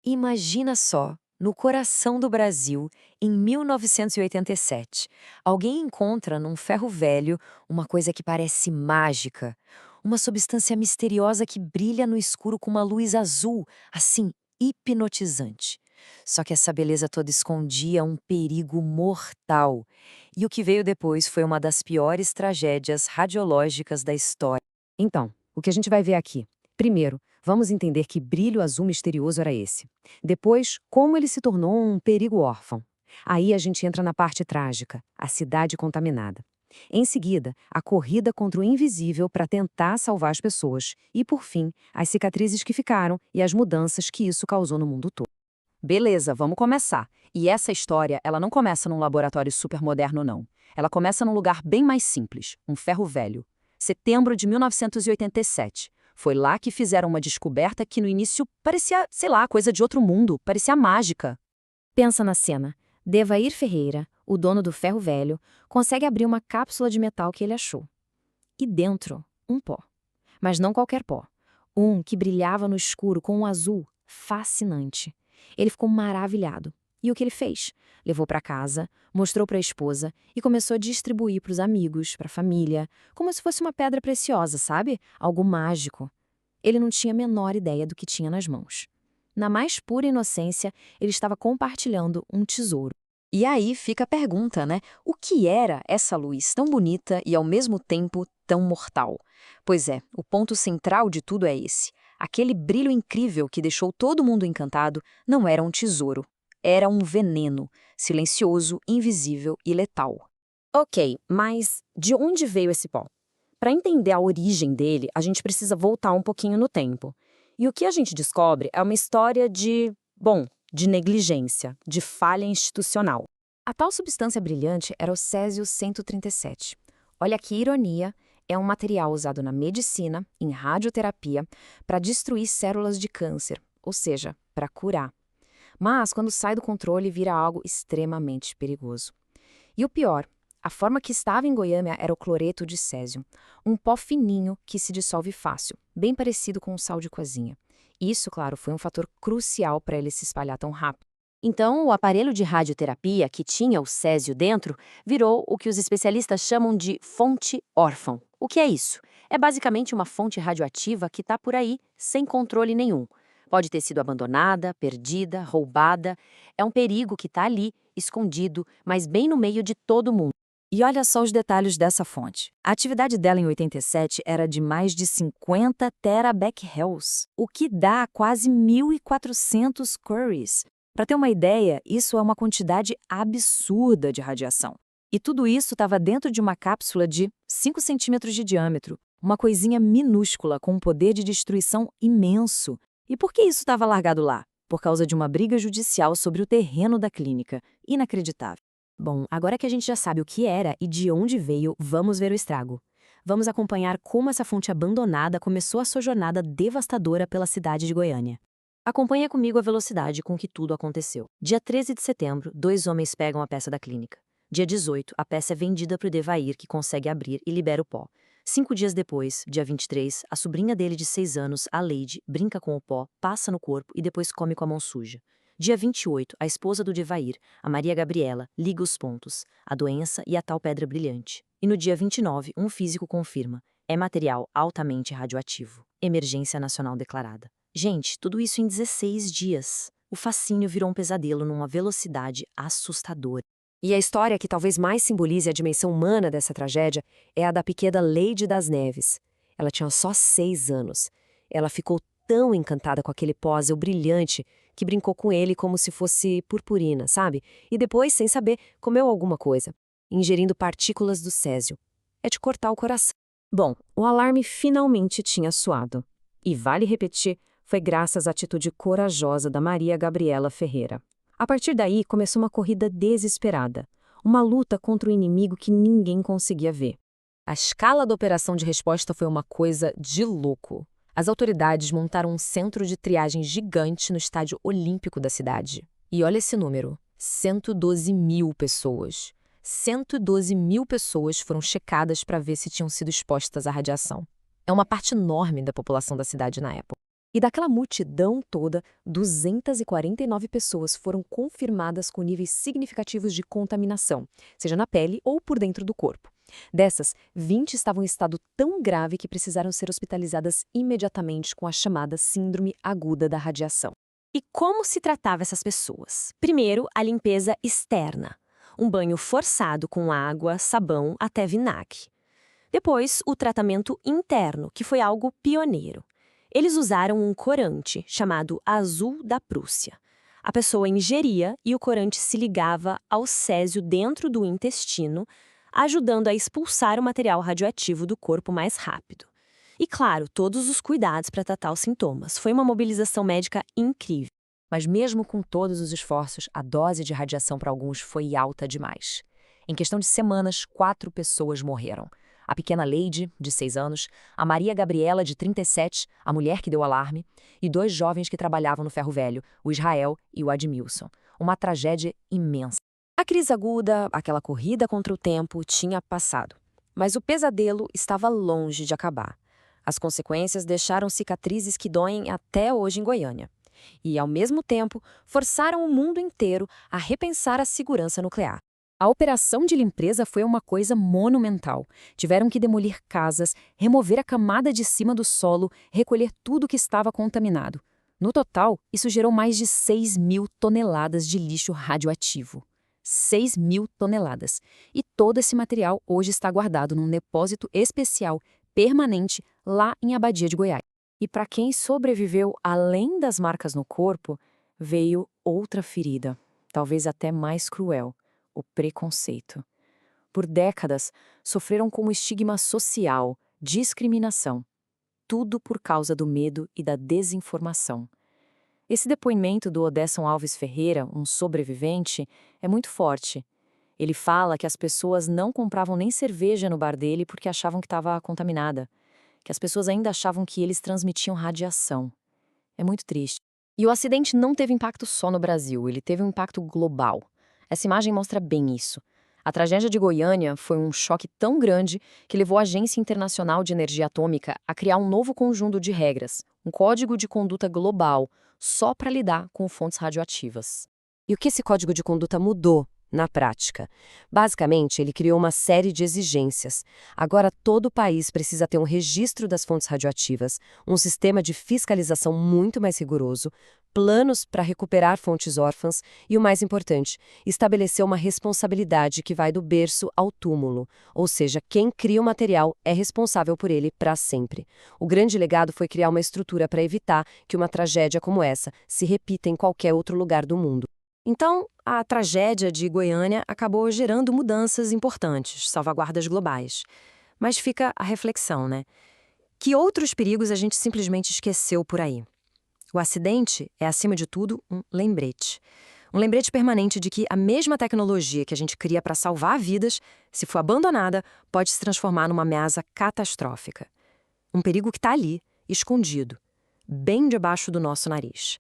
Imagina só, no coração do Brasil, em 1987, alguém encontra num ferro velho uma coisa que parece mágica, uma substância misteriosa que brilha no escuro com uma luz azul, assim, hipnotizante. Só que essa beleza toda escondia um perigo mortal. E o que veio depois foi uma das piores tragédias radiológicas da história. Então, o que a gente vai ver aqui? Primeiro, vamos entender que brilho azul misterioso era esse. Depois, como ele se tornou um perigo órfão. Aí a gente entra na parte trágica, a cidade contaminada. Em seguida, a corrida contra o invisível para tentar salvar as pessoas. E, por fim, as cicatrizes que ficaram e as mudanças que isso causou no mundo todo. Beleza, vamos começar. E essa história, ela não começa num laboratório supermoderno, não. Ela começa num lugar bem mais simples, um ferro velho. Setembro de 1987. Foi lá que fizeram uma descoberta que no início parecia, sei lá, coisa de outro mundo, parecia mágica. Pensa na cena. Devair Ferreira, o dono do ferro velho, consegue abrir uma cápsula de metal que ele achou. E dentro, um pó. Mas não qualquer pó. Um que brilhava no escuro com um azul fascinante. Ele ficou maravilhado. E o que ele fez? Levou para casa, mostrou para a esposa e começou a distribuir para os amigos, para a família, como se fosse uma pedra preciosa, sabe? Algo mágico. Ele não tinha a menor ideia do que tinha nas mãos. Na mais pura inocência, ele estava compartilhando um tesouro. E aí fica a pergunta, né? O que era essa luz tão bonita e ao mesmo tempo tão mortal? Pois é, o ponto central de tudo é esse. Aquele brilho incrível que deixou todo mundo encantado não era um tesouro. Era um veneno, silencioso, invisível e letal. Ok, mas de onde veio esse pó? Para entender a origem dele, a gente precisa voltar um pouquinho no tempo. E o que a gente descobre é uma história de negligência, de falha institucional. A tal substância brilhante era o Césio-137. Olha que ironia, é um material usado na medicina, em radioterapia, para destruir células de câncer, ou seja, para curar. Mas, quando sai do controle, vira algo extremamente perigoso. E o pior, a forma que estava em Goiânia era o cloreto de césio, um pó fininho que se dissolve fácil, bem parecido com o sal de cozinha. Isso, claro, foi um fator crucial para ele se espalhar tão rápido. Então, o aparelho de radioterapia que tinha o césio dentro virou o que os especialistas chamam de fonte órfã. O que é isso? É basicamente uma fonte radioativa que está por aí, sem controle nenhum. Pode ter sido abandonada, perdida, roubada. É um perigo que está ali, escondido, mas bem no meio de todo mundo. E olha só os detalhes dessa fonte. A atividade dela em 87 era de mais de 50 terabecquerels, o que dá quase 1.400 curies. Para ter uma ideia, isso é uma quantidade absurda de radiação. E tudo isso estava dentro de uma cápsula de 5 centímetros de diâmetro, uma coisinha minúscula com um poder de destruição imenso. E por que isso estava largado lá? Por causa de uma briga judicial sobre o terreno da clínica. Inacreditável. Bom, agora que a gente já sabe o que era e de onde veio, vamos ver o estrago. Vamos acompanhar como essa fonte abandonada começou a sua jornada devastadora pela cidade de Goiânia. Acompanha comigo a velocidade com que tudo aconteceu. Dia 13 de setembro, 2 homens pegam a peça da clínica. Dia 18, a peça é vendida para o Devair, que consegue abrir e libera o pó. 5 dias depois, dia 23, a sobrinha dele de 6 anos, a Leide, brinca com o pó, passa no corpo e depois come com a mão suja. Dia 28, a esposa do Devair, a Maria Gabriela, liga os pontos, a doença e a tal pedra brilhante. E no dia 29, um físico confirma: é material altamente radioativo. Emergência nacional declarada. Gente, tudo isso em 16 dias. O fascínio virou um pesadelo numa velocidade assustadora. E a história que talvez mais simbolize a dimensão humana dessa tragédia é a da pequena Leide das Neves. Ela tinha só 6 anos. Ela ficou tão encantada com aquele pó azul brilhante que brincou com ele como se fosse purpurina, sabe? E depois, sem saber, comeu alguma coisa, ingerindo partículas do césio. É de cortar o coração. Bom, o alarme finalmente tinha soado. E vale repetir, foi graças à atitude corajosa da Maria Gabriela Ferreira. A partir daí, começou uma corrida desesperada. Uma luta contra o inimigo que ninguém conseguia ver. A escala da operação de resposta foi uma coisa de louco. As autoridades montaram um centro de triagem gigante no estádio olímpico da cidade. E olha esse número, 112 mil pessoas. 112 mil pessoas foram checadas para ver se tinham sido expostas à radiação. É uma parte enorme da população da cidade na época. E daquela multidão toda, 249 pessoas foram confirmadas com níveis significativos de contaminação, seja na pele ou por dentro do corpo. Dessas, 20 estavam em estado tão grave que precisaram ser hospitalizadas imediatamente com a chamada síndrome aguda da radiação. E como se tratava essas pessoas? Primeiro, a limpeza externa. Um banho forçado com água, sabão até vinagre. Depois, o tratamento interno, que foi algo pioneiro. Eles usaram um corante, chamado azul da Prússia. A pessoa ingeria e o corante se ligava ao césio dentro do intestino, ajudando a expulsar o material radioativo do corpo mais rápido. E, claro, todos os cuidados para tratar os sintomas. Foi uma mobilização médica incrível. Mas mesmo com todos os esforços, a dose de radiação para alguns foi alta demais. Em questão de semanas, 4 pessoas morreram. A pequena Lady, de 6 anos, a Maria Gabriela, de 37, a mulher que deu alarme, e 2 jovens que trabalhavam no ferro velho, o Israel e o Admilson. Uma tragédia imensa. A crise aguda, aquela corrida contra o tempo, tinha passado. Mas o pesadelo estava longe de acabar. As consequências deixaram cicatrizes que doem até hoje em Goiânia. E, ao mesmo tempo, forçaram o mundo inteiro a repensar a segurança nuclear. A operação de limpeza foi uma coisa monumental. Tiveram que demolir casas, remover a camada de cima do solo, recolher tudo que estava contaminado. No total, isso gerou mais de 6.000 toneladas de lixo radioativo. 6.000 toneladas. E todo esse material hoje está guardado num depósito especial, permanente, lá em Abadia de Goiás. E para quem sobreviveu além das marcas no corpo, veio outra ferida, talvez até mais cruel. O preconceito. Por décadas, sofreram com o estigma social, discriminação. Tudo por causa do medo e da desinformação. Esse depoimento do Odesson Alves Ferreira, um sobrevivente, é muito forte. Ele fala que as pessoas não compravam nem cerveja no bar dele porque achavam que estava contaminada. Que as pessoas ainda achavam que eles transmitiam radiação. É muito triste. E o acidente não teve impacto só no Brasil, ele teve um impacto global. Essa imagem mostra bem isso. A tragédia de Goiânia foi um choque tão grande que levou a Agência Internacional de Energia Atômica a criar um novo conjunto de regras, um código de conduta global, só para lidar com fontes radioativas. E o que esse código de conduta mudou na prática? Basicamente, ele criou uma série de exigências. Agora, todo o país precisa ter um registro das fontes radioativas, um sistema de fiscalização muito mais rigoroso, planos para recuperar fontes órfãs e, o mais importante, estabelecer uma responsabilidade que vai do berço ao túmulo, ou seja, quem cria o material é responsável por ele para sempre. O grande legado foi criar uma estrutura para evitar que uma tragédia como essa se repita em qualquer outro lugar do mundo. Então, a tragédia de Goiânia acabou gerando mudanças importantes, salvaguardas globais. Mas fica a reflexão, né? Que outros perigos a gente simplesmente esqueceu por aí? O acidente é, acima de tudo, um lembrete. Um lembrete permanente de que a mesma tecnologia que a gente cria para salvar vidas, se for abandonada, pode se transformar numa ameaça catastrófica. Um perigo que está ali, escondido, bem debaixo do nosso nariz.